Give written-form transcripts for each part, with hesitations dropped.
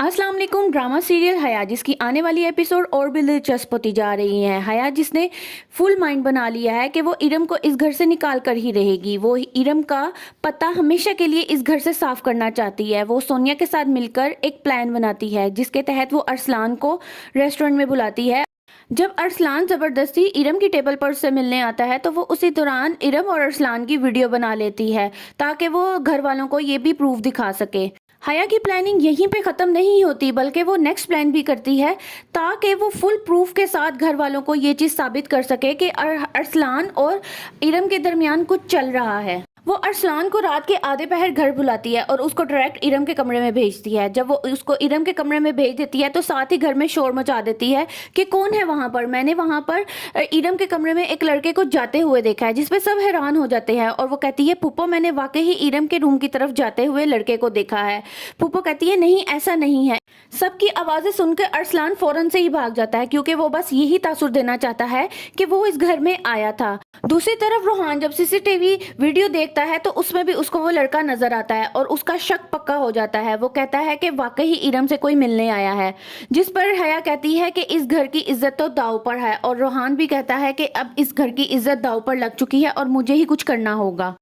अस्सलाम वालेकुम। Drama serial हया जिसकी आने वाली एपिसोड और भी दिलचस्प होती जा रही है। हया जिसने फुल माइंड बना लिया है कि वो इरम को इस घर से निकाल कर ही रहेगी। वो इरम का पता हमेशा के लिए इस घर से साफ करना चाहती है। वो सोनिया के साथ मिलकर एक प्लान बनाती है जिसके तहत वो अरसलान को रेस्टोरेंट में बुलाती है। जब अरसलान ज़बरदस्ती इरम की टेबल पर से मिलने आता है तो वो उसी दौरान इरम और अरसलान की वीडियो बना लेती है ताकि वो घर वालों को ये भी प्रूफ दिखा सके। हया की प्लानिंग यहीं पे ख़त्म नहीं होती बल्कि वो नेक्स्ट प्लान भी करती है ताकि वो फुल प्रूफ के साथ घर वालों को ये चीज़ साबित कर सके कि अरसलान और इरम के दरमियान कुछ चल रहा है। वो अरसलान को रात के आधे पहर घर बुलाती है और उसको डायरेक्ट इरम के कमरे में भेजती है। जब वो उसको इरम के कमरे में भेज देती है तो साथ ही घर में शोर मचा देती है कि कौन है वहाँ पर। मैंने वहाँ पर इरम के कमरे में एक लड़के को जाते हुए देखा है, जिस पे सब हैरान हो जाते हैं। और वो कहती है पुप्पो मैंने वाकई ही इरम के रूम की तरफ जाते हुए लड़के को देखा है। पुप्पो कहती है नहीं ऐसा नहीं है। सबकी आवाज़ें सुनकर अरसलान फौरन से ही भाग जाता है क्योंकि वो बस यही तासुर देना चाहता है कि वो इस घर में आया था। दूसरी तरफ रोहान जब सीसीटीवी वीडियो देखता है तो उसमें भी उसको वो लड़का नजर आता है और उसका शक पक्का हो जाता है। वो कहता है कि वाकई ही इरम से कोई मिलने आया है, जिस पर हया कहती है कि इस घर की इज्जत तो दाव पर है। और रोहान भी कहता है कि अब इस घर की इज्जत दाव पर लग चुकी है और मुझे ही कुछ करना होगा।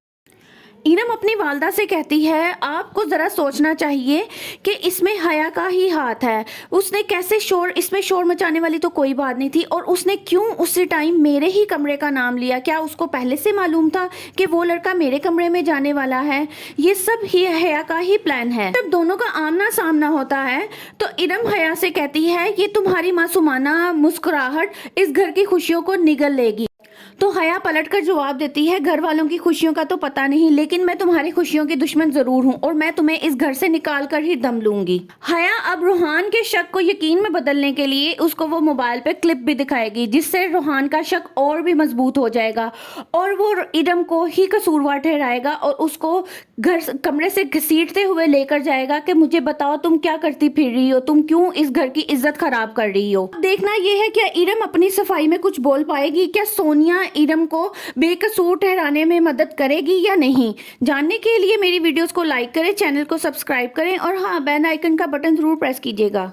इरम अपनी वालदा से कहती है आपको ज़रा सोचना चाहिए कि इसमें हया का ही हाथ है। उसने कैसे इसमें शोर मचाने वाली तो कोई बात नहीं थी और उसने क्यों उसी टाइम मेरे ही कमरे का नाम लिया। क्या उसको पहले से मालूम था कि वो लड़का मेरे कमरे में जाने वाला है? ये सब ही हया का ही प्लान है। जब दोनों का आमना सामना होता है तो इरम हया से कहती है ये तुम्हारी मासूमाना मुस्कुराहट इस घर की खुशियों को निगल लेगी। तो हया पलटकर जवाब देती है घर वालों की खुशियों का तो पता नहीं, लेकिन मैं तुम्हारी खुशियों की दुश्मन जरूर हूँ और मैं तुम्हें इस घर से निकाल कर ही दम लूंगी। हया अब रूहान के शक को यकीन में बदलने के लिए उसको वो मोबाइल पे क्लिप भी दिखाएगी जिससे रूहान का शक और भी मजबूत हो जाएगा और वो इरम को ही कसूरवार ठहराएगा और उसको कमरे से घसीटते हुए लेकर जाएगा कि मुझे बताओ तुम क्या करती फिर रही हो, तुम क्यों इस घर की इज्जत खराब कर रही हो। देखना यह है क्या इरम अपनी सफाई में कुछ बोल पाएगी, क्या सोनिया इरम को बेकसूर ठहराने में मदद करेगी या नहीं। जानने के लिए मेरी वीडियोस को लाइक करें, चैनल को सब्सक्राइब करें और हाँ बेल आइकन का बटन जरूर प्रेस कीजिएगा।